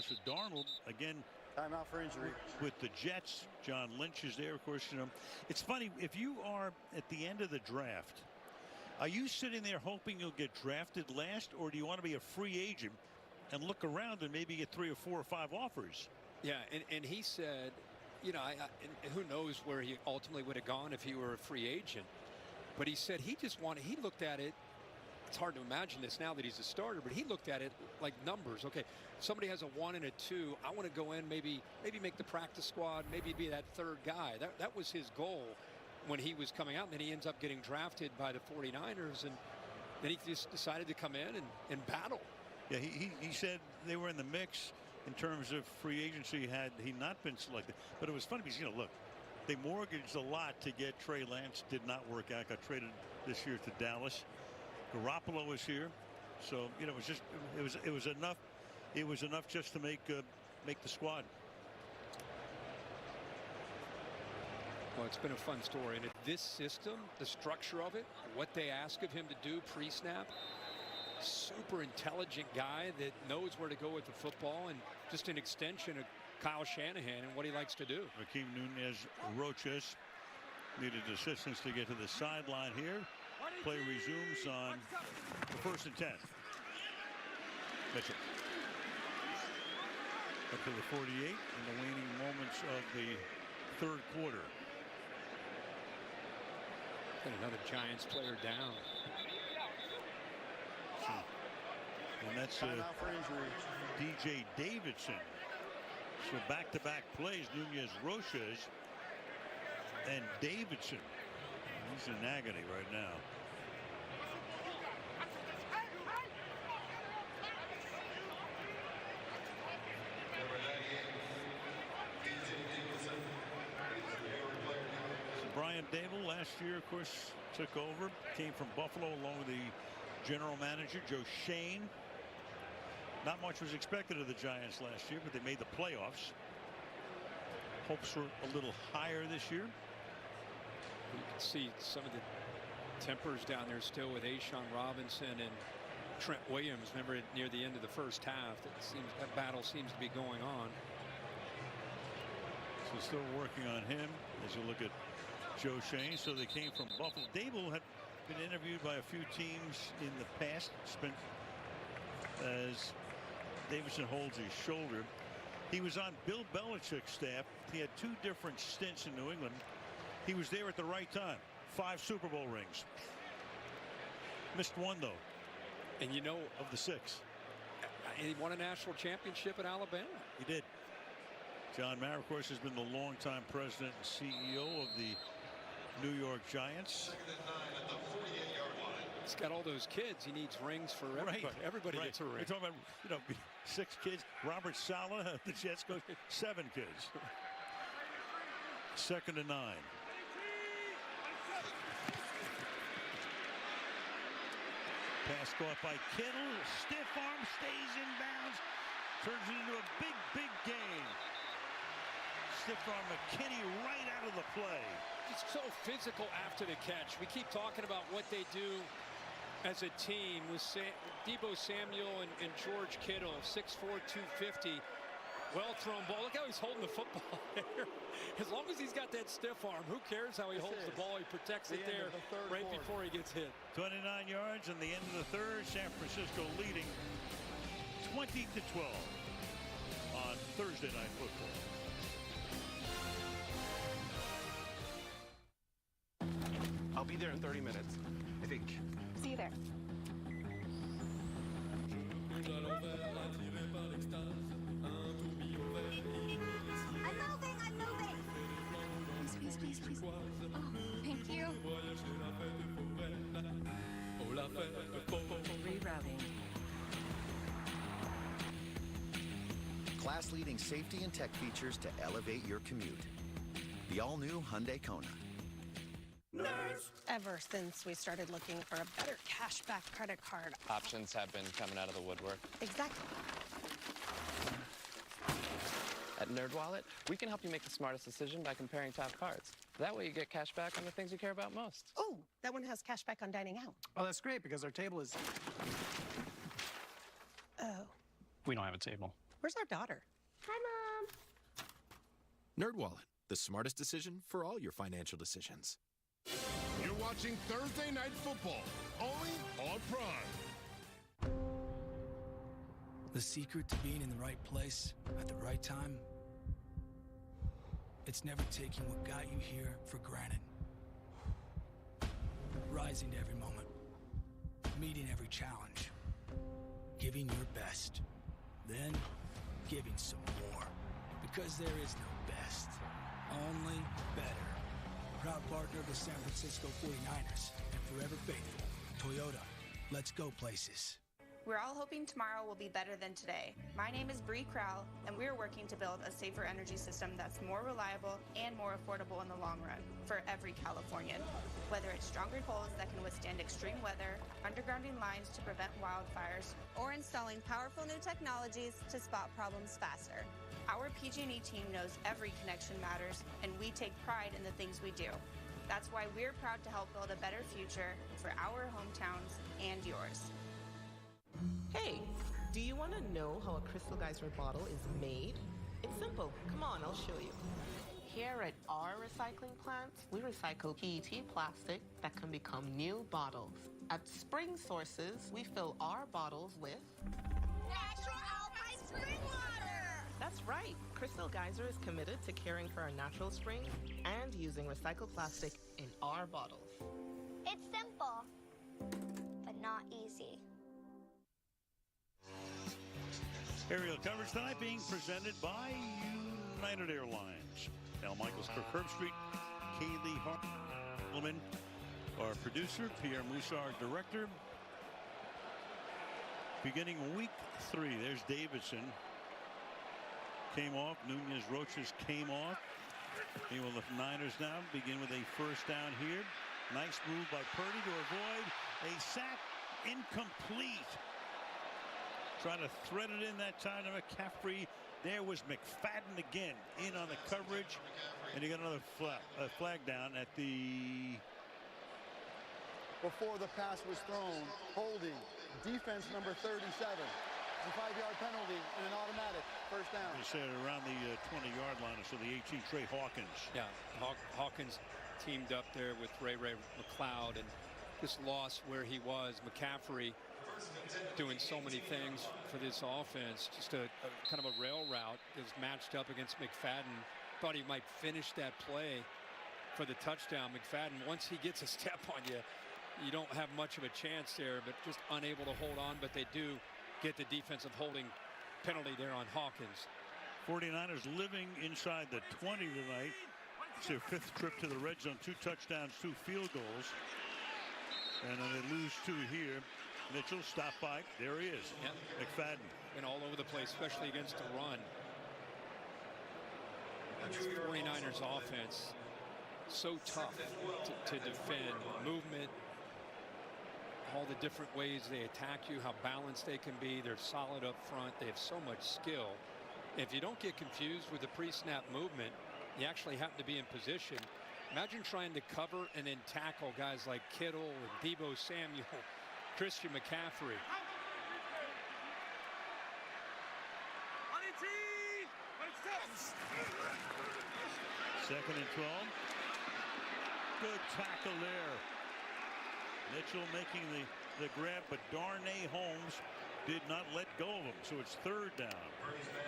now. So Darnold, again, timeout for injury. With the Jets, John Lynch is there. Of course, you know, it's funny. If you are at the end of the draft, are you sitting there hoping you'll get drafted last, or do you want to be a free agent and look around and maybe get 3 or 4 or 5 offers? Yeah, and he said, you know, and who knows where he ultimately would have gone if he were a free agent. But he said he just wanted, he looked at it. It's hard to imagine this now that he's a starter, but he looked at it like numbers. Okay, somebody has a 1 and a 2. I want to go in, maybe make the practice squad, maybe be that third guy. That was his goal when he was coming out. And then he ends up getting drafted by the 49ers, and then he just decided to come in and battle. Yeah, he said they were in the mix in terms of free agency had he not been selected. But it was funny because, you know, look, they mortgaged a lot to get Trey Lance. Did not work out. Got traded this year to Dallas. Garoppolo was here, so you know it was enough. It was enough just to make the squad. Well, it's been a fun story, and this system, the structure of it, what they ask of him to do pre-snap, super intelligent guy that knows where to go with the football, and just an extension of Kyle Shanahan and what he likes to do. Raheem Nunez Roches needed assistance to get to the sideline here. Play resumes on the 1st and 10. Mitchell up to the 48 in the waning moments of the 3rd quarter. And another Giants player down. And that's timeout for injury. DJ Davidson. So back-to-back plays, Nunez Roches and Davidson. He's in agony right now. So Brian Dable last year, of course, took over, came from Buffalo along with the general manager, Joe Shane. Not much was expected of the Giants last year, but they made the playoffs. Hopes were a little higher this year. You can see some of the tempers down there still with A'Shawn Robinson and Trent Williams. Remember, near the end of the first half, that battle seems to be going on. So still working on him as you look at Joe Shane. So they came from Buffalo. Dable had been interviewed by a few teams in the past. Spent as Davidson holds his shoulder. He was on Bill Belichick's staff. He had 2 different stints in New England. He was there at the right time. 5 Super Bowl rings. Missed 1 though. And you know, of the 6. He won a national championship at Alabama. He did. John Mara, of course, has been the longtime president and CEO of the New York Giants. He's got all those kids. He needs rings for everybody. Right. Everybody Right. gets a ring. We're talking about, you know, 6 kids. Robert Saleh, the Jets coach, 7 kids. 2nd and 9. Pass caught by Kittle. Stiff arm, stays in bounds. Turns it into a big gain. Stiff arm McKinney right out of the play. It's so physical after the catch. We keep talking about what they do as a team with Deebo Samuel and George Kittle, 6'4", 250. Well thrown ball. Look how he's holding the football there. As long as he's got that stiff arm, who cares how he holds the ball? He protects it there right before he gets hit. 29 yards in the end of the 3rd. San Francisco leading 20-12 on Thursday Night Football. I'll be there in 30 minutes, I think. See you there. I'm moving. Please. Oh, thank you. Rerouting. Class-leading safety and tech features to elevate your commute. The all-new Hyundai Kona. Ever since we started looking for a better cashback credit card. Options have been coming out of the woodwork. Exactly. At NerdWallet, we can help you make the smartest decision by comparing top cards. That way you get cash back on the things you care about most. Oh, that one has cash back on dining out. Oh, that's great because our table is... Oh. We don't have a table. Where's our daughter? Hi, Mom. NerdWallet, the smartest decision for all your financial decisions. You're watching Thursday Night Football, only on Prime. The secret to being in the right place at the right time, it's never taking what got you here for granted. Rising to every moment, meeting every challenge, giving your best, then giving some more. Because there is no best, only better. Proud partner of the San Francisco 49ers and forever faithful. Toyota, let's go places. We're all hoping tomorrow will be better than today. My name is Bree Crowell, and we're working to build a safer energy system that's more reliable and more affordable in the long run for every Californian. Whether it's stronger poles that can withstand extreme weather, undergrounding lines to prevent wildfires, or installing powerful new technologies to spot problems faster. Our PG&E team knows every connection matters, and we take pride in the things we do. That's why we're proud to help build a better future for our hometowns and yours. Hey, do you want to know how a Crystal Geyser bottle is made? It's simple. Come on, I'll show you. Here at our recycling plant, we recycle PET plastic that can become new bottles. At Spring Sources, we fill our bottles with Natural Alpine Spring Water. That's right. Crystal Geyser is committed to caring for our natural springs and using recycled plastic in our bottles. It's simple, but not easy. Aerial coverage tonight being presented by United Airlines. Al Michaels, Kirk Herbstreit, Kaylee Hartleman, our producer, Pierre Moussa, our director. Beginning week 3, there's Davidson. Came off. Nunez Roches came off. Meanwhile, the Niners now begin with a first down here. Nice move by Purdy to avoid a sack. Incomplete. Trying to thread it in that time to McCaffrey. There was McFadden again in on the coverage. And you got another flag down at the... Before the pass was thrown, holding, defense number 37. A 5-yard penalty and an automatic first down. They said around the 20-yard line, so the 18, Trey Hawkins. Yeah, Hawkins teamed up there with Ray McLeod and just lost where he was. McCaffrey doing so many things for this offense. Just a kind of a rail route is matched up against McFadden. Thought he might finish that play for the touchdown. McFadden, once he gets a step on you, you don't have much of a chance there, but just unable to hold on. But they do get the defensive holding penalty there on Hawkins. 49ers living inside the 20 tonight. It's their 5th trip to the red zone. 2 touchdowns, 2 field goals. And then they lose 2 here. Mitchell stopped by. There he is. Yep. McFadden. And all over the place, especially against the run. 49ers offense, so tough to defend. Movement, all the different ways they attack you, how balanced they can be. They're solid up front. They have so much skill. If you don't get confused with the pre-snap movement, you actually happen to be in position. Imagine trying to cover and then tackle guys like Kittle and Deebo Samuel, Christian McCaffrey. Second and 12. Good tackle there. Mitchell making the grab, but Darnay Holmes did not let go of him, so it's 3rd down.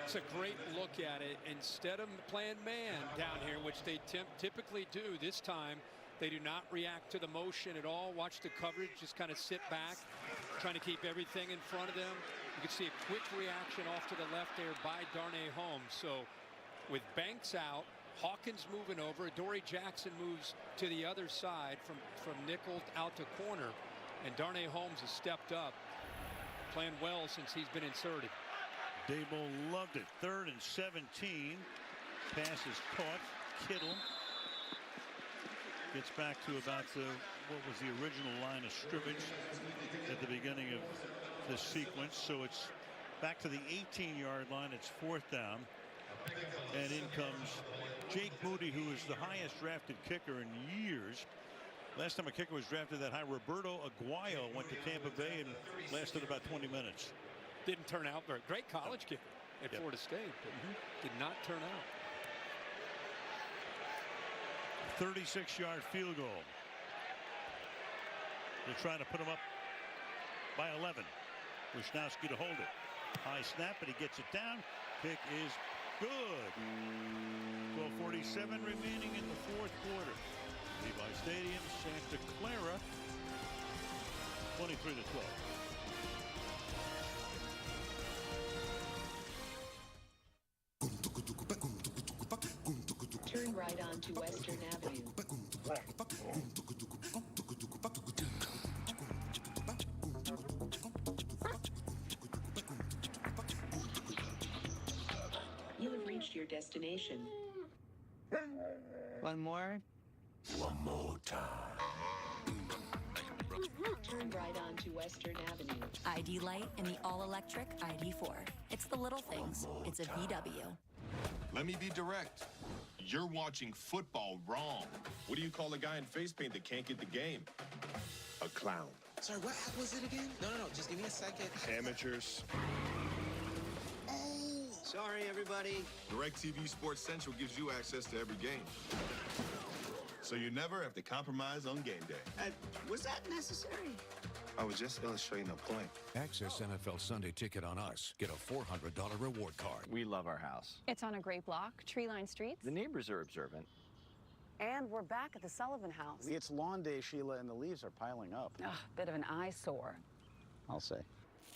It's a great look at it. Instead of playing man down here, which they typically do, this time they do not react to the motion at all. Watch the coverage, just kind of sit back, trying to keep everything in front of them. You can see a quick reaction off to the left there by Darnay Holmes. So with Banks out, Hawkins moving over, Adoree Jackson moves to the other side from nickel out to corner, and Darnay Holmes has stepped up, playing well since he's been inserted. Dable loved it. 3rd and 17. Pass is caught. Kittle gets back to about what was the original line of scrimmage at the beginning of this sequence. So it's back to the 18-yard line. It's 4th down. And in comes Jake Moody, who is the highest drafted kicker in years. Last time a kicker was drafted that high, Roberto Aguayo went to Tampa Bay and lasted about 20 minutes. Didn't turn out very great college kicker. at Florida State, but did not turn out. 36-yard field goal. They're trying to put him up by 11. Wisnowski to hold it. High snap, and he gets it down. Kick is good. 12:47 remaining in the fourth quarter. Levi Stadium, Santa Clara, 23-12. Turn right onto Western Avenue. You have reached your destination. One more. One more time. Turn right onto Western Avenue. ID Light and the all-electric ID4. It's the little things. It's a VW. Let me be direct. You're watching football wrong. What do you call a guy in face paint that can't get the game? A clown. Sorry, what app was it again? No, just give me a second. Amateurs. Oh, sorry, everybody. DirecTV Sports Central gives you access to every game. So you never have to compromise on game day. Was that necessary? I was just illustrating a point. Access NFL Sunday Ticket on us. Get a $400 reward card. We love our house. It's on a great block, tree-lined streets. The neighbors are observant. And we're back at the Sullivan house. It's lawn day, Sheila, and the leaves are piling up. Ugh, bit of an eyesore. I'll say.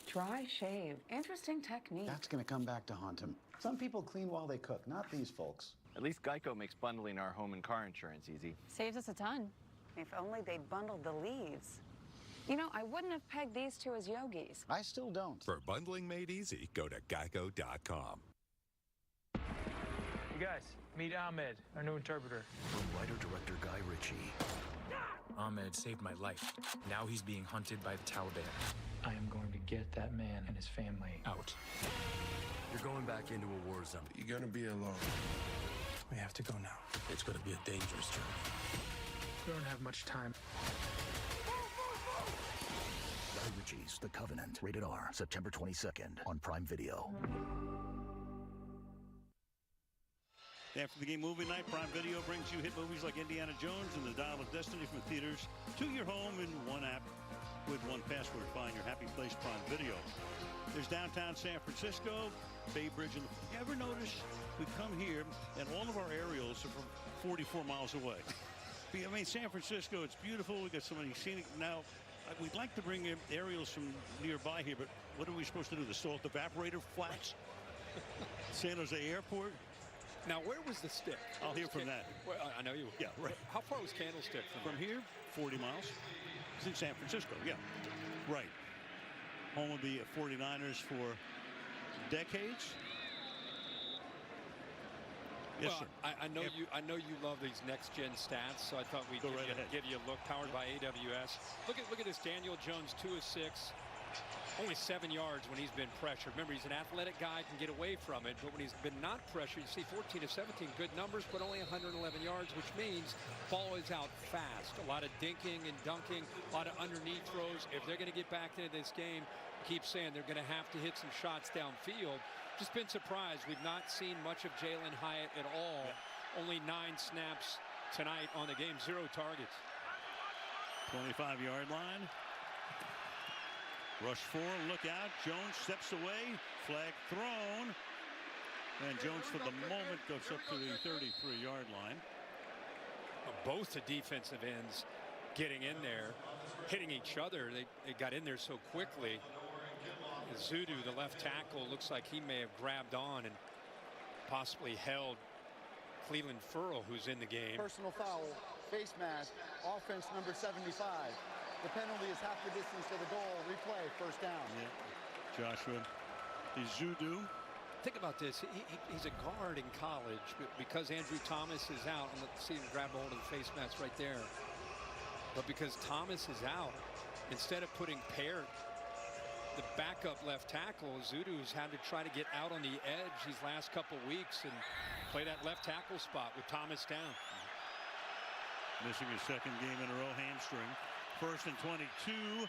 Dry shave. Interesting technique. That's going to come back to haunt him. Some people clean while they cook, not these folks. At least Geico makes bundling our home and car insurance easy. Saves us a ton. If only they'd bundled the leaves. You know, I wouldn't have pegged these two as yogis. I still don't. For bundling made easy, go to geico.com. You guys, meet Ahmed, our new interpreter. From writer-director Guy Ritchie. Ahmed saved my life. Now he's being hunted by the Taliban. I am going to get that man and his family out. You're going back into a war zone. You're gonna be alone. We have to go now. It's going to be a dangerous journey. We don't have much time. Guy Ritchie's The Covenant. Rated R. September 22nd on Prime Video. After the game movie night, Prime Video brings you hit movies like Indiana Jones and The Dial of Destiny from theaters to your home in one app with one password. Find your happy place, Prime Video. There's downtown San Francisco, Bay Bridge. And you ever notice we come here and all of our aerials are from 44 miles away? I mean, San Francisco, it's beautiful. We got so many scenic. Now, we'd like to bring in aerials from nearby here, but what are we supposed to do? The salt evaporator flats? San Jose Airport? Now, where was the stick? I'll hear from that. Well, I know you. Yeah, right. How far was Candlestick from here? 40 miles. It's in San Francisco, yeah. Right. Home of the 49ers for decades. Yes, well, sir. I know you love these next gen stats, so I thought we'd give you a look. Powered by AWS. Look at this. Daniel Jones, 2 of 6. Only 7 yards when he's been pressured. Remember, he's an athletic guy, can get away from it, but when he's been not pressured, you see 14 of 17, good numbers, but only 111 yards, which means ball is out fast. A lot of dinking and dunking, a lot of underneath throws. If they're going to get back into this game, keep saying they're going to have to hit some shots downfield. Just been surprised. We've not seen much of Jalen Hyatt at all. Yeah. Only 9 snaps tonight on the game, 0 targets. 25-yard line. Rush 4, look out. Jones steps away. Flag thrown. And Jones, for the moment, goes up to the 33-yard line. Both the defensive ends getting in there, hitting each other. They got in there so quickly. Zudu, the left tackle, looks like he may have grabbed on and possibly held Cleveland Furrow, who's in the game. Personal foul, face mask, offense number 75. The penalty is half the distance to the goal. Replay, first down. Yeah. Joshua Ezeudu. Think about this. He's a guard in college, but because Andrew Thomas is out, and let's see him grab hold of the face mask right there. But because Thomas is out, instead of putting Peart, the backup left tackle, Ezeudu's had to try to get out on the edge these last couple weeks and play that left tackle spot with Thomas down. Missing his second game in a row, hamstring. 1st and 22.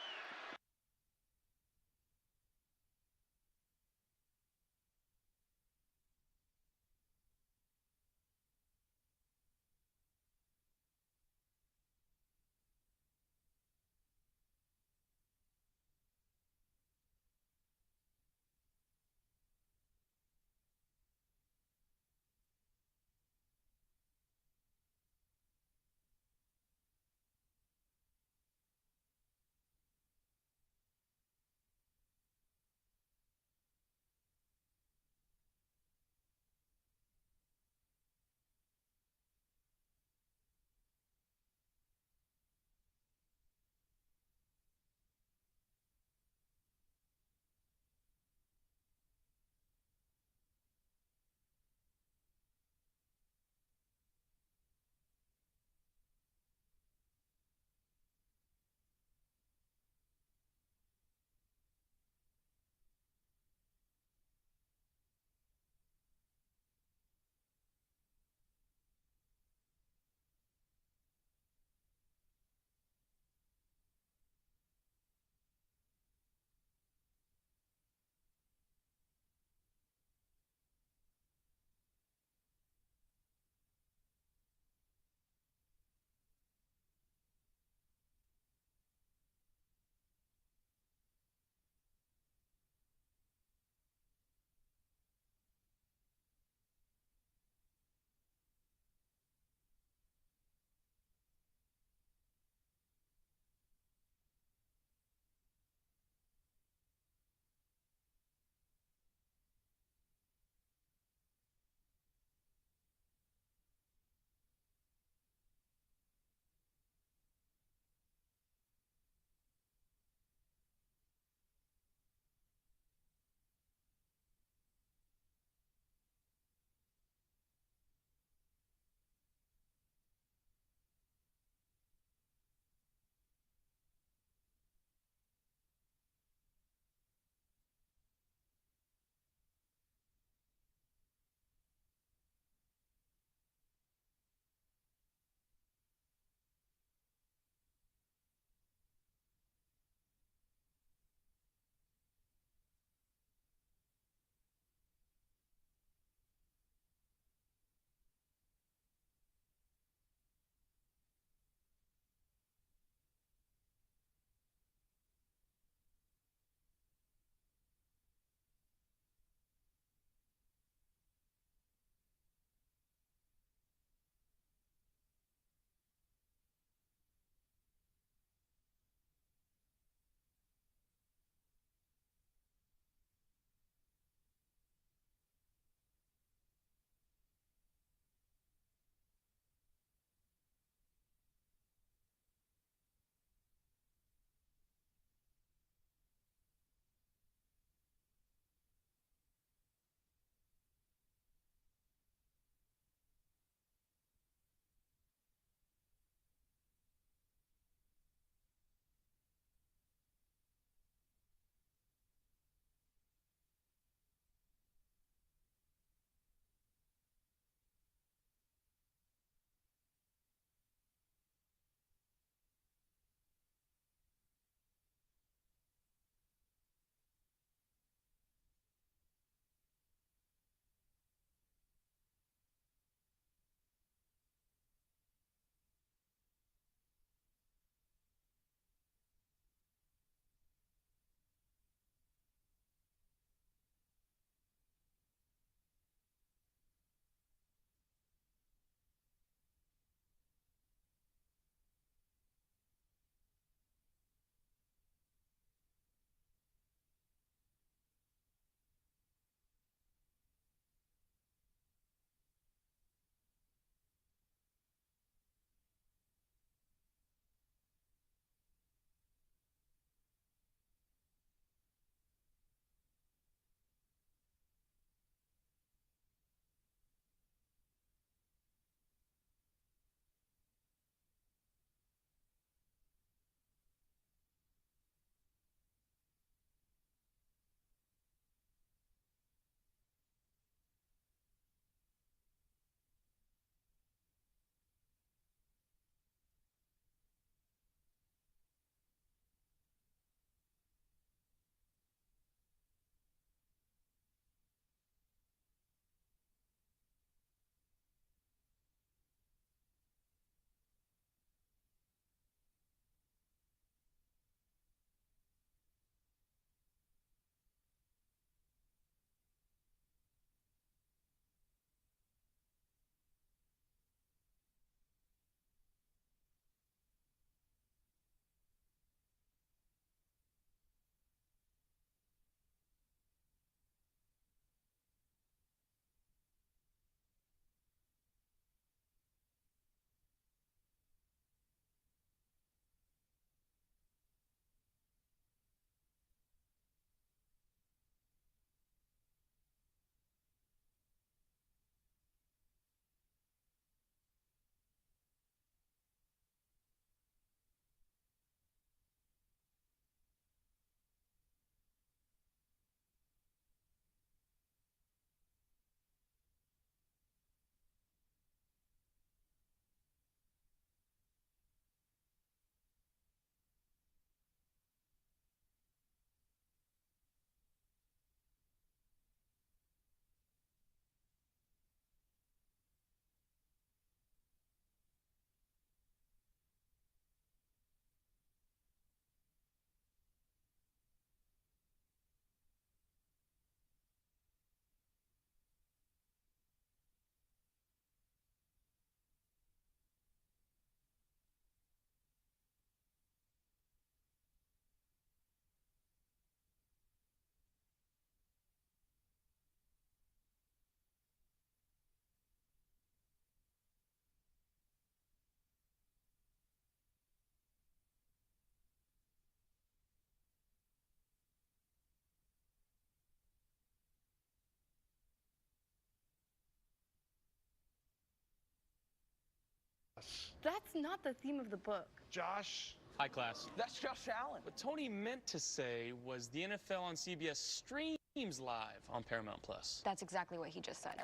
class. That's not the theme of the book. Josh. High class. That's Josh Allen. What Tony meant to say was the NFL on CBS streams live on Paramount Plus. That's exactly what he just said.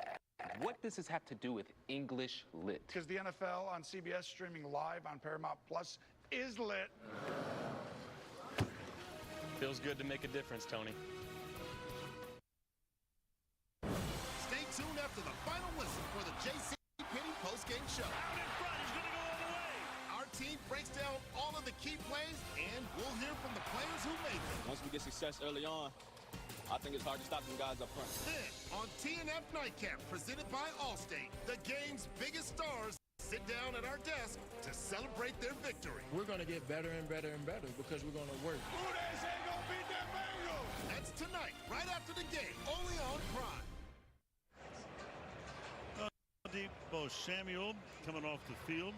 What does this have to do with English lit? Because the NFL on CBS streaming live on Paramount Plus is lit. Feels good to make a difference, Tony. Stay tuned after the final whistle for the J.C. Penney postgame show. Out in front, he's going to go all the way. Our team breaks down all of the key plays, and we'll hear from the players who made them. Once we get success early on, I think it's hard to stop them guys up front. Then, on TNF Nightcap, presented by Allstate, the game's biggest stars sit down at our desk to celebrate their victory. We're going to get better and better and better because we're going to work. Who they say gonna beat that Bengals? That's tonight, right after the game, only on Prime. Deebo Samuel coming off the field.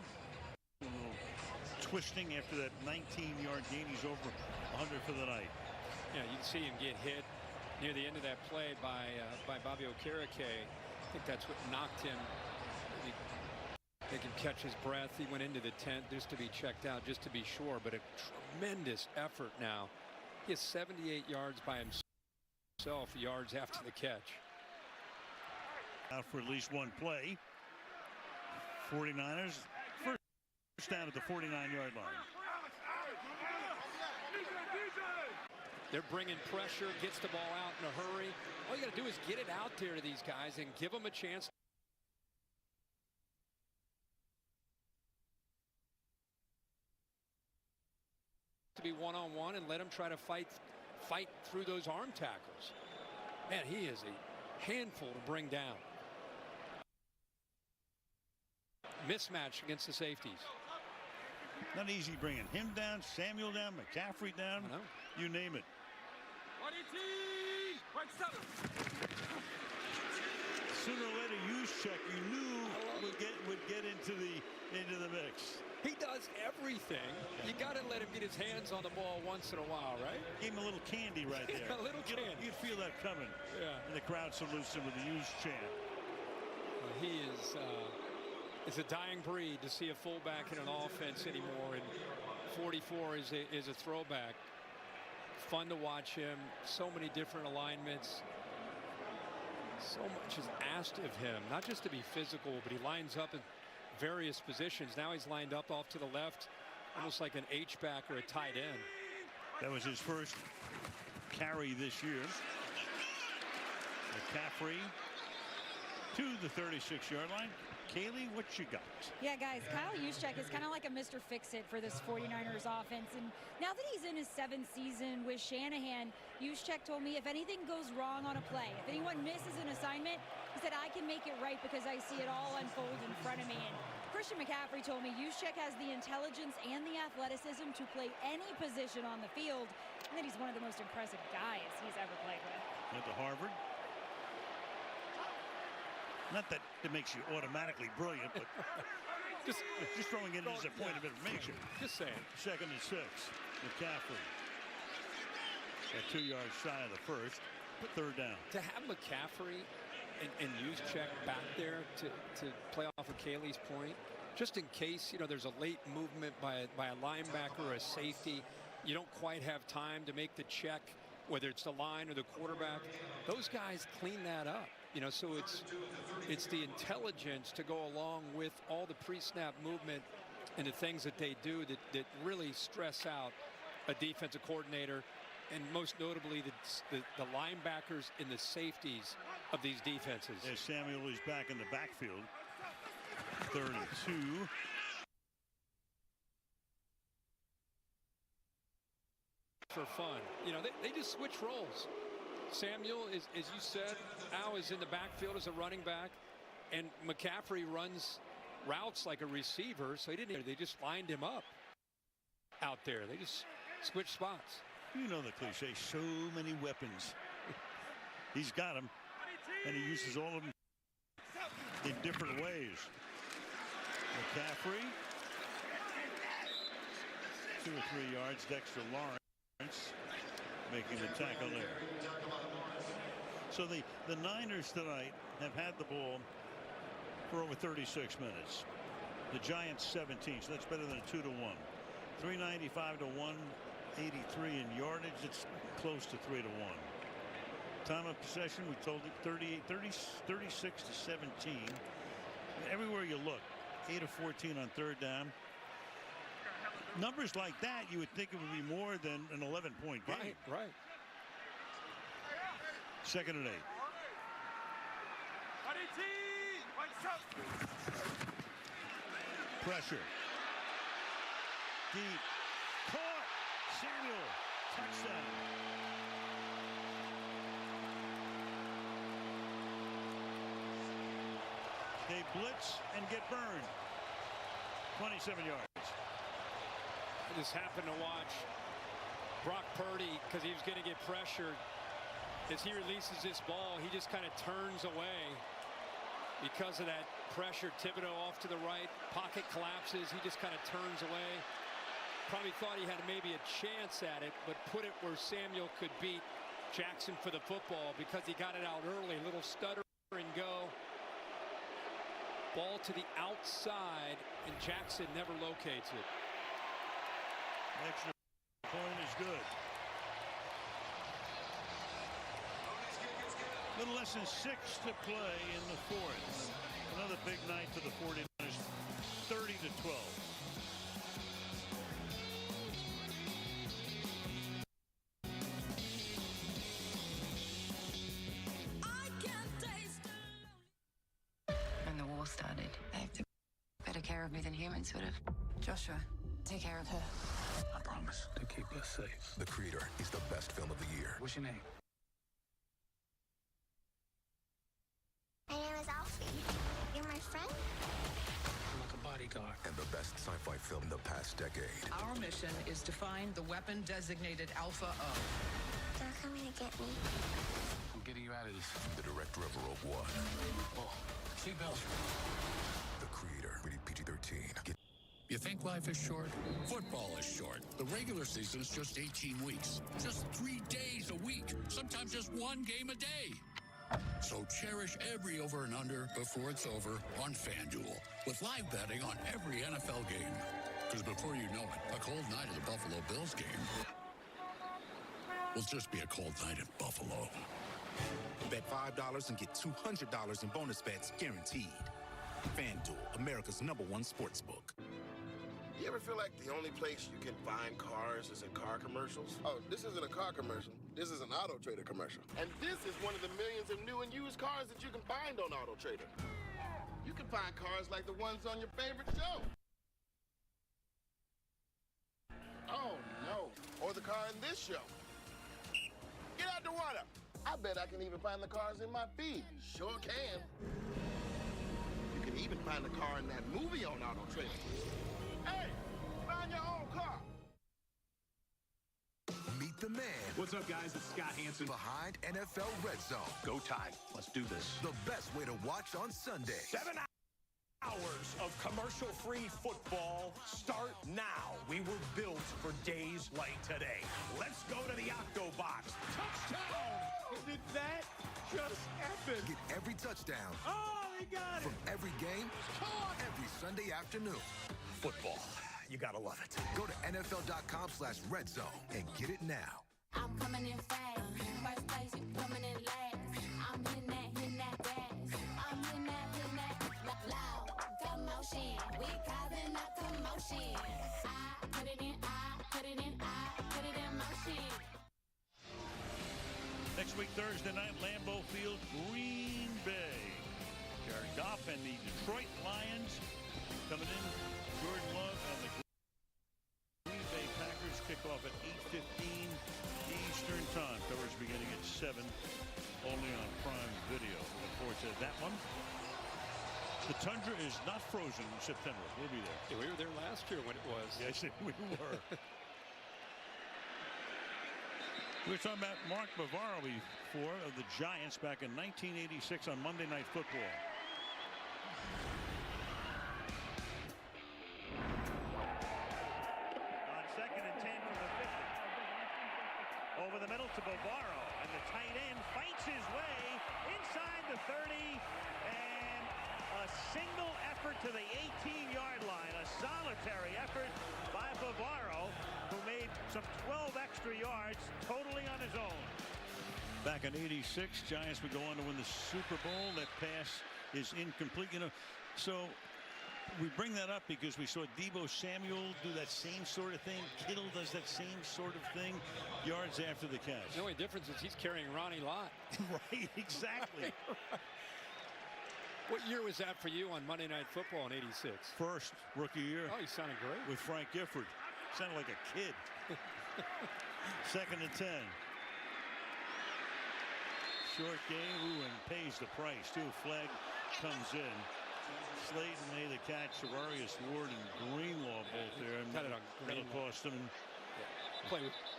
A little twisting after that 19-yard gain. He's over 100 for the night. Yeah, you can see him get hit near the end of that play by Bobby Okereke. I think that's what knocked him. He can catch his breath. He went into the tent just to be checked out, just to be sure. But a tremendous effort now. He has 78 yards by himself, yards after the catch. Out for at least one play. 49ers first down at the 49-yard line. They're bringing pressure, gets the ball out in a hurry. All you got to do is get it out there to these guys and give them a chance to be one-on-one and let him try to fight through those arm tackles. Man, he is a handful to bring down. Mismatch against the safeties. Not easy bringing him down, Samuel down, McCaffrey down, you name it. Sooner or later, Juszczyk, you knew would get into the mix. He does everything. You got to let him get his hands on the ball once in a while, right? Gave him a little candy right there. A little candy. You'd feel that coming. Yeah. And the crowd salutes him with the Juszczyk. He is it's a dying breed to see a fullback in an offense anymore, and 44 is a throwback. Fun to watch him. So many different alignments. So much is asked of him, not just to be physical, but he lines up in various positions. Now he's lined up off to the left, almost like an H-back or a tight end. That was his first carry this year. McCaffrey to the 36-yard line. Kaylee, what you got? Yeah, guys, Kyle Juszczyk is kind of like a Mr. Fix-It for this 49ers offense. And now that he's in his 7th season with Shanahan, Juszczyk told me if anything goes wrong on a play, if anyone misses an assignment, he said, I can make it right because I see it all unfold in front of me. And Christian McCaffrey told me Juszczyk has the intelligence and the athleticism to play any position on the field, and that he's one of the most impressive guys he's ever played with. Went to Harvard. Not that it makes you automatically brilliant, but just throwing it as a point of information. Just saying. 2nd and 6. McCaffrey. At 2 yards shy of the first. 3rd down. To have McCaffrey and Juszczyk back there to play off of Kaylee's point, just in case, you know, there's a late movement by a linebacker or a safety, you don't quite have time to make the check, whether it's the line or the quarterback. Those guys clean that up. You know, so it's the intelligence to go along with all the pre-snap movement and the things that they do that really stress out a defensive coordinator, and most notably the linebackers and the safeties of these defenses. As Samuel is back in the backfield. 3rd and 2. For fun. You know, they just switch roles. Samuel is, as you said, Al is in the backfield as a running back, and McCaffrey runs routes like a receiver, so they just lined him up out there. They just switched spots. You know the cliche, so many weapons. He's got them, and he uses all of them in different ways. McCaffrey, 2 or 3 yards. Dexter Lawrence making the tackle there. So the Niners tonight have had the ball for over 36 minutes. The Giants 17, so that's better than a 2-1. 395 to 183 in yardage. It's close to 3-1. Time of possession, we told you 36 to 17. Everywhere you look, 8 of 14 on third down. Numbers like that, you would think it would be more than an 11-point game. Right. Second and 8. Pressure. Deep. Caught. Samuel. Touchdown. They blitz and get burned. 27 yards. I just happened to watch Brock Purdy because he was going to get pressured. As he releases this ball, he just kind of turns away because of that pressure. Thibodeau off to the right, pocket collapses. He just kind of turns away. Probably thought he had maybe a chance at it, but put it where Samuel could beat Jackson for the football because he got it out early. Little stutter and go. Ball to the outside, and Jackson never locates it. Extra point is good. Little less than 6 to play in the fourth. Another big night for the 49ers, 30 to 12. When the war started, they took better care of me than humans would have. Joshua, take care of her. I promise to keep us safe. The Creator is the best film of the year. What's your name? My name is Alfie. You're my friend? I'm like a bodyguard. And the best sci-fi film in the past decade. Our mission is to find the weapon designated Alpha O. They're coming to get me. I'm getting you out of this. The director of Rogue One. Oh, seatbelts. The Creator, rated PG-13. You think life is short? Football is short. The regular season's just 18 weeks. Just 3 days a week. Sometimes just one game a day. So cherish every over and under before it's over on FanDuel. With live betting on every NFL game. Because before you know it, a cold night at the Buffalo Bills game will just be a cold night in Buffalo. Bet $5 and get $200 in bonus bets guaranteed. FanDuel, America's #1 sportsbook. You ever feel like the only place you can find cars is in car commercials? Oh, this isn't a car commercial. This is an Auto Trader commercial. And this is one of the millions of new and used cars that you can find on Auto Trader. You can find cars like the ones on your favorite show. Oh, no. Or the car in this show. Get out the water. I bet I can even find the cars in my feed. Sure can. You can even find the car in that movie on Auto Trader. Hey, find your own car. Meet the man. What's up, guys? It's Scott Hansen. Behind NFL Red Zone. Go Tide. Let's do this. The best way to watch on Sunday. 7 hours of commercial-free football start now. We were built for days like today. Let's go to the Octobox. Touchdown! Did that just happen? Get every touchdown. Oh, they got it! From every game, every Sunday afternoon. Football. You gotta love it. Go to NFL.com/redzone and get it now. I'm coming in fast. First place, you coming in last. I'm hitting that gas. I'm hitting that loud commotion. We causing a commotion. I put it in motion. Next week, Thursday night, Lambeau Field, Green Bay. Jared Goff and the Detroit Lions coming in. Jordan Love and the Green Bay Packers kick off at 8:15 Eastern Time. Coverage beginning at 7, only on Prime Video. Look forward to that one. The Tundra is not frozen in September. We'll be there. Yeah, we were there last year when it was. Yes, we were. We were talking about Mark Bavaro before of the Giants back in 1986 on Monday Night Football. On 2nd and 10 from the 50. Over the middle to Bavaro, and the tight end fights his way inside the 30, and a single effort to the 18-yard line. A solitary effort by Bavaro, who made some 12 extra yards totally on his own. Back in '86, Giants would go on to win the Super Bowl. That pass is incomplete. You know, so we bring that up because we saw Deebo Samuel do that same sort of thing. Kittle does that same sort of thing yards after the catch. The only difference is he's carrying Ronnie Lott. Right, exactly. What year was that for you on Monday Night Football in '86? First rookie year. Oh, he sounded great. With Frank Gifford. Sounded like a kid. 2nd and 10. Short game, and pays the price, too. Flag comes in. Slayton made the catch. Savarius Ward and Greenlaw both there. And cut it on that'll cost him.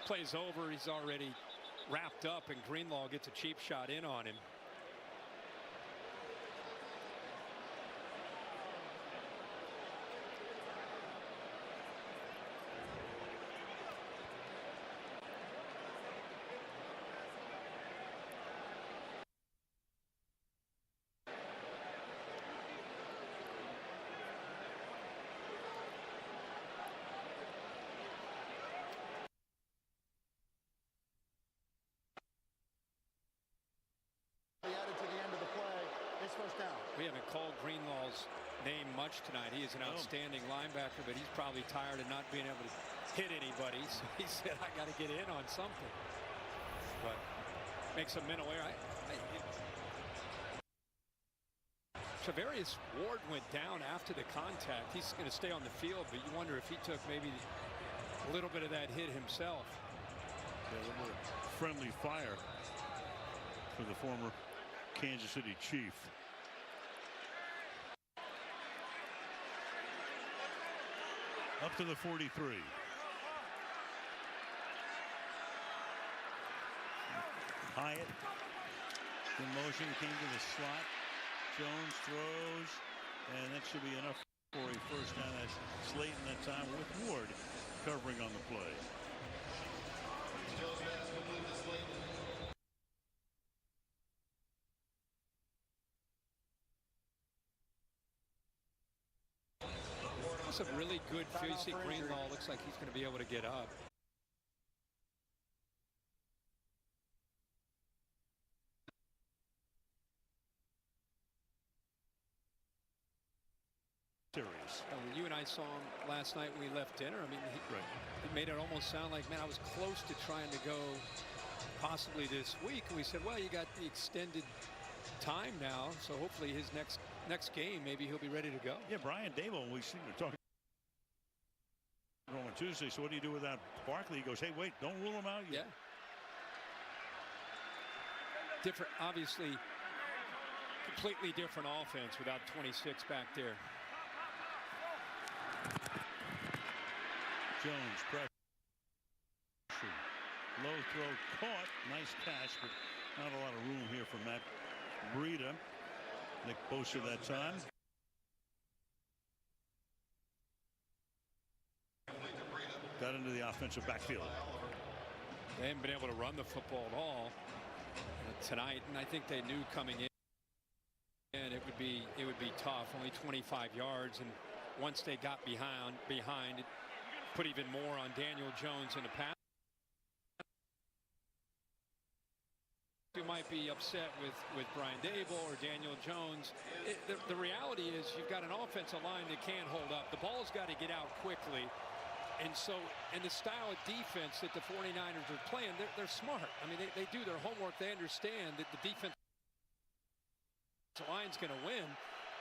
Plays over. He's already wrapped up, and Greenlaw gets a cheap shot in on him. We haven't called Greenlaw's name much tonight. He is an outstanding linebacker, but he's probably tired of not being able to hit anybody. So he said, I got to get in on something. But makes a mental error. Savarius Ward went down after the contact. He's going to stay on the field, but you wonder if he took maybe a little bit of that hit himself. Yeah, a little friendly fire for the former Kansas City Chief. Up to the 43. Hyatt in motion, came to the slot. Jones throws, and that should be enough for a first down. That's Slayton that time with Ward covering on the play. A really good few. You see Greenlaw looks like he's going to be able to get up. Series. You and I saw him last night when we left dinner. I mean, he made it almost sound like, man, I was close to trying to go possibly this week. And we said, well, you got the extended time now, so hopefully his next game, maybe he'll be ready to go. Yeah, Brian Daboll, we see we're talking on Tuesday. So what do you do without Barkley? He goes, hey, wait, don't rule him out yet. Yeah. Different, obviously, completely different offense without 26 back there. Jones pressure. Low throw caught. Nice catch, but not a lot of room here for Matt Breida. Nick Bosa that time. Got into the offensive backfield. They haven't been able to run the football at all tonight, and I think they knew coming in and it would be tough. Only 25 yards, and once they got behind, it put even more on Daniel Jones in the pass. You might be upset with Brian Daboll or Daniel Jones. The reality is you've got an offensive line that can't hold up. The ball's got to get out quickly. And so, and the style of defense that the 49ers are playing, they're smart. I mean, they do their homework. They understand that the defense line's going to win.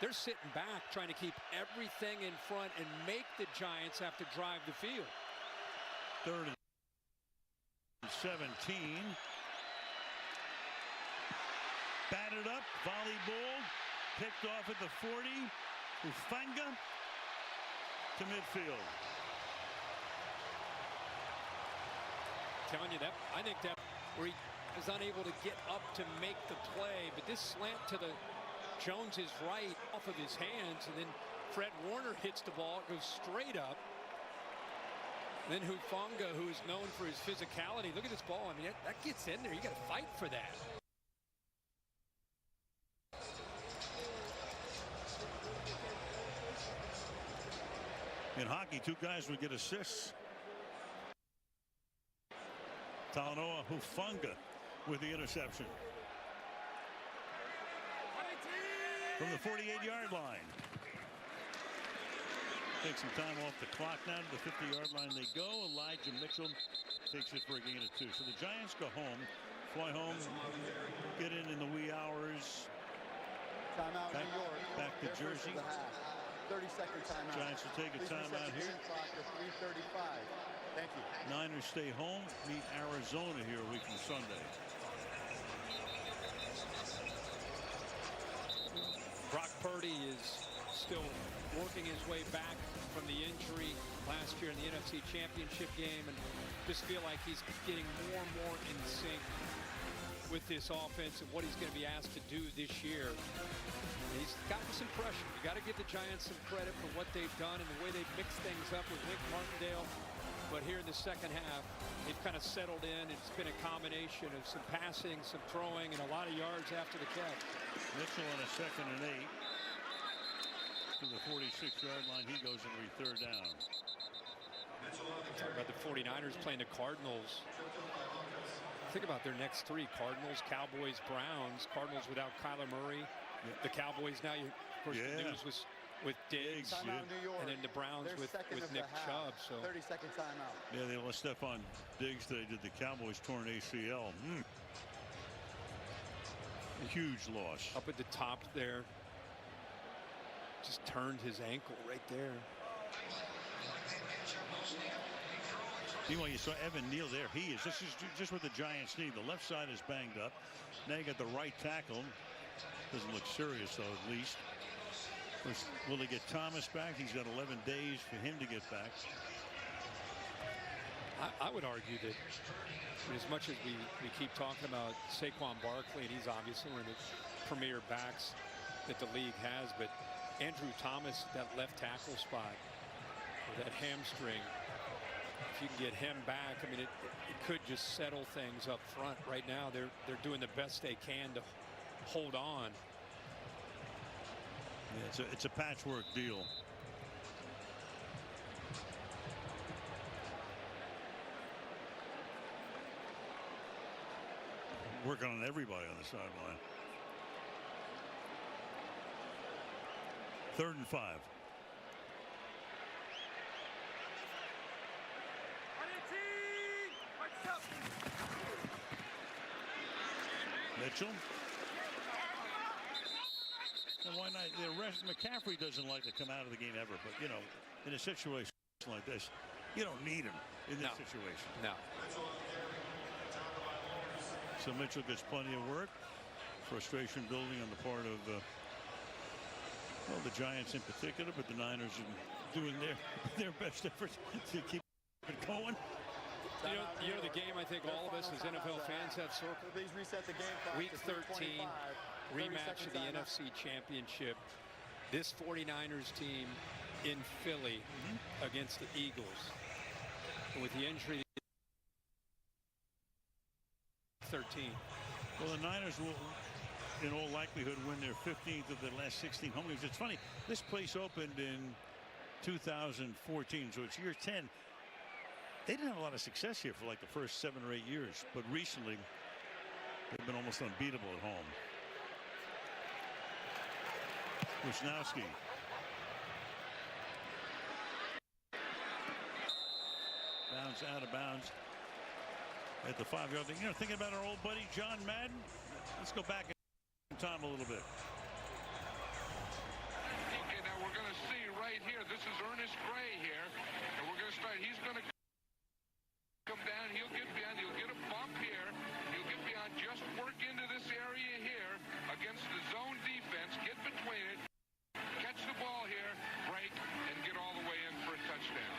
They're sitting back trying to keep everything in front and make the Giants have to drive the field. 3rd and 17. Batted up, volley ball, picked off at the 40. Hufanga to midfield. Telling you that, I think that where he is unable to get up to make the play, but this slant to the Jones is right off of his hands, and then Fred Warner hits the ball, it goes straight up. And then Hufanga, who is known for his physicality, look at this ball. I mean, that gets in there. You got to fight for that. In hockey, 2 guys would get assists. Talanoa Hufanga with the interception. From the 48-yard line. Take some time off the clock now. To the 50-yard line they go. Elijah Mitchell takes it for a gain of 2. So the Giants go home, fly home, get in the wee hours. Timeout, New York. Back to Jersey. 30-second timeout. Giants will take a timeout here. 3:35. Thank you. Niners stay home, meet Arizona here a week from Sunday. Brock Purdy is still working his way back from the injury last year in the NFC Championship game, and just feel like he's getting more and more in sync with this offense and what he's going to be asked to do this year. He's gotten some pressure. You got to give the Giants some credit for what they've done and the way they've mixed things up with Wink Martindale. But here in the second half, they've kind of settled in. It's been a combination of some passing, some throwing, and a lot of yards after the catch. Mitchell on a 2nd and 8. To the 46-yard line, he goes and we 3rd down. Talk about the 49ers playing the Cardinals. Think about their next 3: Cardinals, Cowboys, Browns. Cardinals without Kyler Murray. The Cowboys now, of course, the news was with Diggs, and then the Browns with Nick Chubb. So 30-second timeout. Yeah, they lost Stephon Diggs today. Did the Cowboys torn ACL? A huge loss. Up at the top there. Just turned his ankle right there. Meanwhile, you saw Evan Neal there. This is just what the Giants need. The left side is banged up. Now you got the right tackle. Doesn't look serious, though, at least. Will they get Thomas back? He's got 11 days for him to get back. I would argue that as much as we keep talking about Saquon Barkley, and he's obviously one of the premier backs that the league has, but Andrew Thomas, that left tackle spot, or that hamstring, if you can get him back, I mean, it could just settle things up front. Right now, they're doing the best they can to hold on. Yeah, it's a patchwork deal. Working on everybody on the sideline. 3rd and 5. Mitchell. And why not? McCaffrey doesn't like to come out of the game ever, but you know, in a situation like this, you don't need him in this situation. No. So Mitchell gets plenty of work. Frustration building on the part of well, the Giants in particular, but the Niners are doing their best effort to keep it going. You know the game I think all of us as NFL fans have circled. Please reset the game clock. Week 13, rematch of the NFC Championship. This 49ers team in Philly against the Eagles. And with the injury 13. Well, the Niners will, in all likelihood, win their 15th of their last 16 home games. It's funny, this place opened in 2014, so it's year 10. They didn't have a lot of success here for like the first 7 or 8 years, but recently they've been almost unbeatable at home. Wisnowski. Bounce out of bounds at the 5-yard line. You know, thinking about our old buddy John Madden. Let's go back in time a little bit. Okay, now we're going to see right here. This is Ernest Gray here, and we're going to start. He's going to come down. He'll get beyond. He'll get a bump here. He'll get beyond. Just work into this area here against the zone defense. Get between it. Catch the ball here. Break and get all the way in for a touchdown.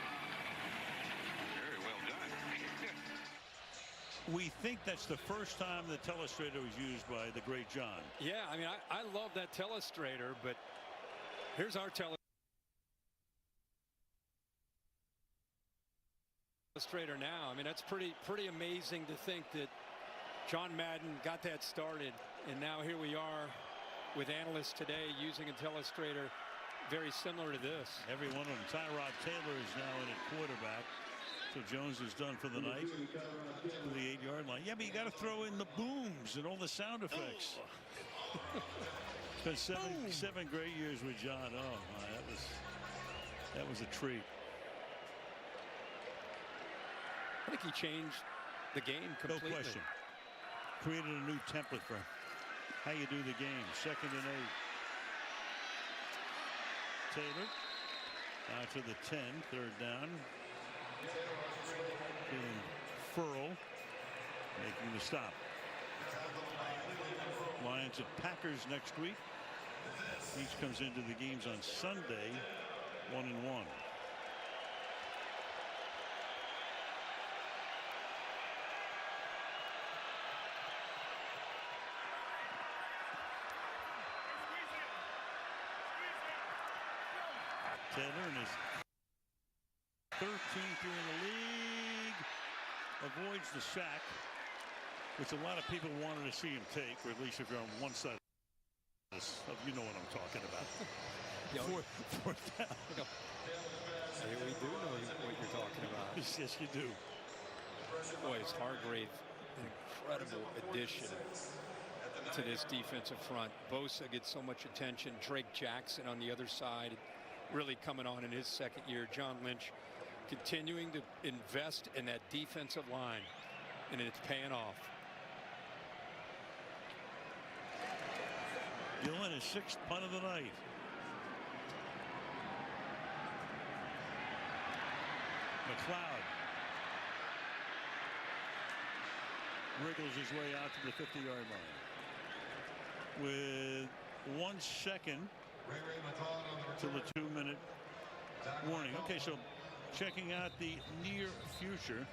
Very well done. We think that's the first time the telestrator was used by the great John. Yeah, I mean, I love that telestrator, but here's our telestrator now. I mean, that's pretty amazing to think that John Madden got that started, and now here we are with analysts today using a telestrator very similar to this. Every one of them. Tyrod Taylor is now in at quarterback. So Jones is done for the night to the 8-yard line. Yeah, but you got to throw in the booms and all the sound effects. It's been seven great years with John. Oh my, that was a treat. I think he changed the game completely. No question. Created a new template for how you do the game. 2nd and 8. Taylor out to the 10. 3rd down. Feeling Furl making the stop. Lions at Packers next week. Each comes into the games on Sunday 1-1. Taylor in his 13th year in the league avoids the sack, which a lot of people wanted to see him take, or at least if you're on one side of this, you know what I'm talking about. Fourth down. Yeah, we do know what you're talking about. Yes, you do. Boy, is Hargrave an incredible addition to this defensive front. Bosa gets so much attention. Drake Jackson on the other side, really coming on in his 2nd year. John Lynch continuing to invest in that defensive line, and it's paying off. Gillen, his 6th punt of the night. McLeod wriggles his way out to the 50-yard line with 1 second to the 2-minute warning. Okay, so checking out the near future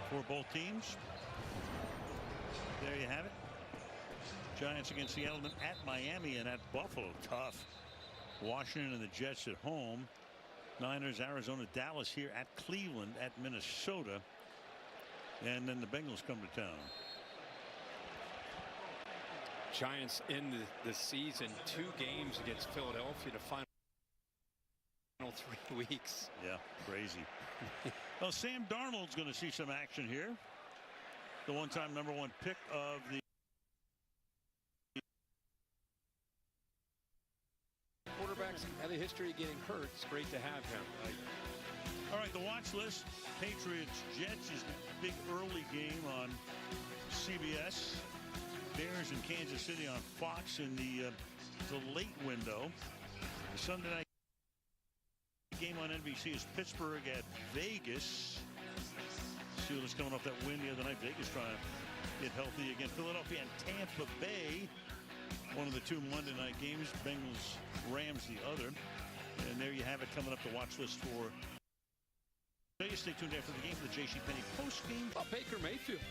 for both teams. There you have it. Giants against Seattle, at Miami and at Buffalo. Tough. Washington and the Jets at home. Niners, Arizona, Dallas here at Cleveland, at Minnesota. And then the Bengals come to town. Giants in the season, 2 games against Philadelphia to final 3 weeks. Yeah, crazy. Well, Sam Darnold's going to see some action here. The one-time #1 pick of the quarterbacks have a history of getting hurt. It's great to have him. All right, the watch list. Patriots Jets is the big early game on CBS. Bears in Kansas City on Fox in the late window. The Sunday night game on NBC is Pittsburgh at Vegas. Steelers coming off that win the other night. Vegas trying to get healthy again. Philadelphia and Tampa Bay, one of the 2 Monday night games. Bengals, Rams the other. And there you have it, coming up the watch list for. Stay tuned after the game for the JCPenney post game. Baker Mayfield.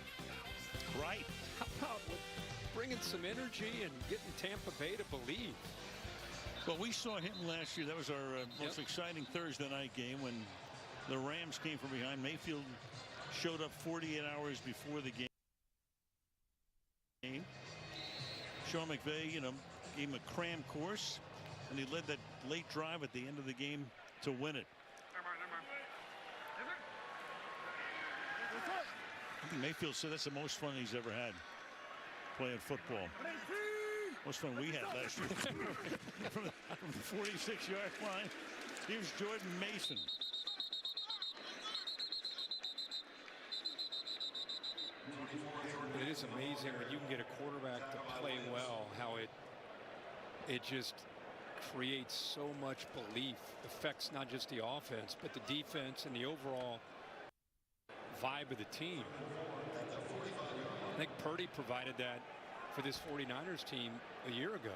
Right. How about bringing some energy and getting Tampa Bay to believe? Well, we saw him last year. That was our most exciting Thursday night game when the Rams came from behind. Mayfield showed up 48 hours before the game. Sean McVay, gave him a cram course, and he led that late drive at the end of the game to win it. I think Mayfield said that's the most fun he's ever had playing football. Most fun we had last year. from the 46-yard line. Here's Jordan Mason. It is amazing when you can get a quarterback to play well, how it just creates so much belief. Affects not just the offense, but the defense and the overall vibe of the team. I think Purdy provided that for this 49ers team a year ago.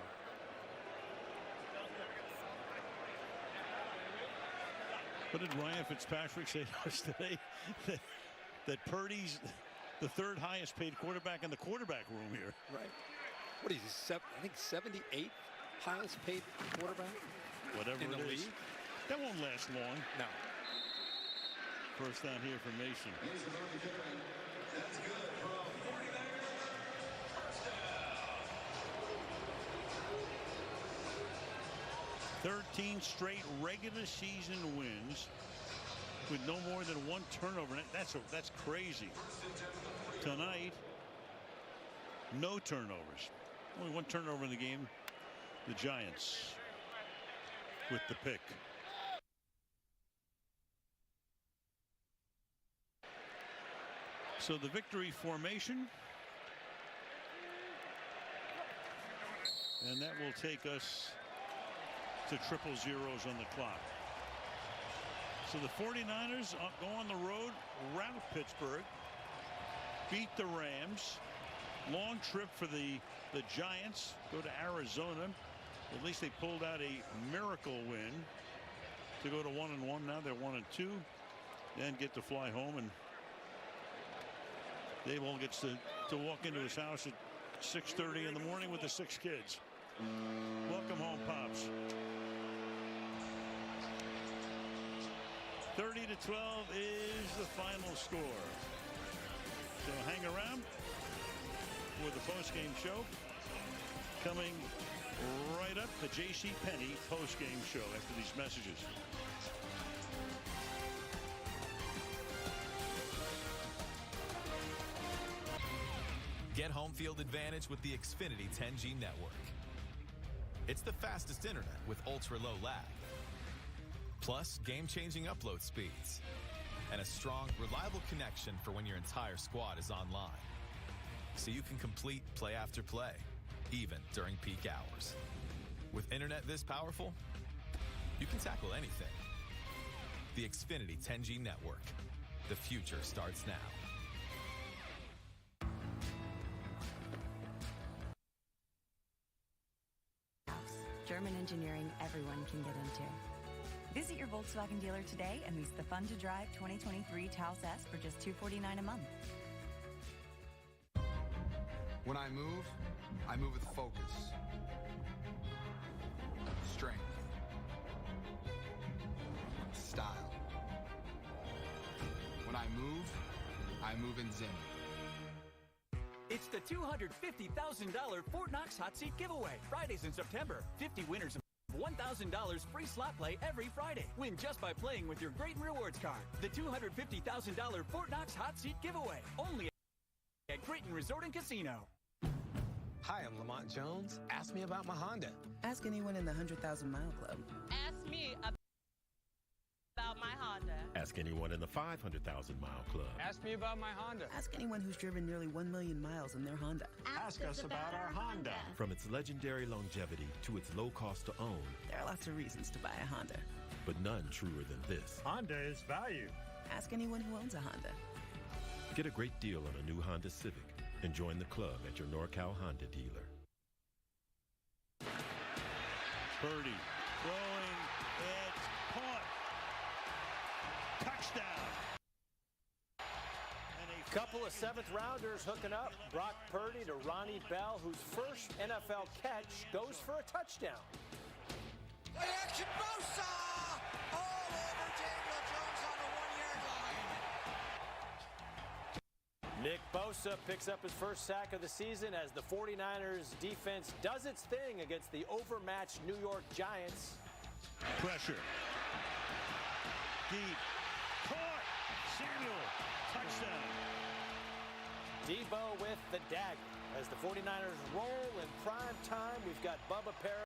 What did Ryan Fitzpatrick say to us today? that Purdy's the 3rd highest paid quarterback in the quarterback room here. Right. What is he? I think 78th highest paid quarterback. Whatever in the it is. league. That won't last long. No. First down here for Mason. 13 straight regular season wins with no more than one turnover. That's crazy. Tonight, no turnovers. Only one turnover in the game. The Giants with the pick. So the victory formation. And that will take us to 000s on the clock. So the 49ers go on the road, rout Pittsburgh, beat the Rams. Long trip for the Giants. Go to Arizona. At least they pulled out a miracle win to go to 1-1. Now they're 1-2. Then get to fly home, and Dave all gets to walk into his house at 6:30 in the morning with the 6 kids. Welcome home, Pops. 30-12 is the final score. So hang around for the post-game show. Coming right up, the J.C. Penney post-game show after these messages. Get home field advantage with the Xfinity 10G network. It's the fastest internet with ultra-low lag. Plus, game-changing upload speeds. And a strong, reliable connection for when your entire squad is online. So you can complete play after play, even during peak hours. With internet this powerful, you can tackle anything. The Xfinity 10G network. The future starts now. German engineering everyone can get into. Visit your Volkswagen dealer today and lease the fun-to-drive 2023 Taos S for just $249 a month. When I move with focus, strength, style. When I move in Zen. It's the $250,000 Fort Knox Hot Seat Giveaway. Fridays in September. 50 winners of $1,000 free slot play every Friday. Win just by playing with your Great Rewards card. The $250,000 Fort Knox Hot Seat Giveaway. Only at Creighton Resort and Casino. Hi, I'm Lamont Jones. Ask me about my Honda. Ask anyone in the 100,000 Mile Club. Ask me about my Honda. Ask anyone in the 500,000 Mile Club. Ask me about my Honda. Ask anyone who's driven nearly 1 million miles in their Honda. Ask us about our Honda. From its legendary longevity to its low cost to own, there are lots of reasons to buy a Honda, but none truer than this. Honda is value. Ask anyone who owns a Honda. Get a great deal on a new Honda Civic and join the club at your NorCal Honda dealer. Purdy throwing, it's caught. Touchdown. Couple of seventh-rounders hooking up. Brock Purdy to Ronnie Bell, whose first NFL catch goes for a touchdown. Play action, Bosa! All over Daniel Jones on the 1-yard line. Nick Bosa picks up his first sack of the season as the 49ers defense does its thing against the overmatched New York Giants. Pressure. Deep. Caught. Samuel. Touchdown. Debo with the dagger. As the 49ers roll in prime time, we've got Bubba Parra.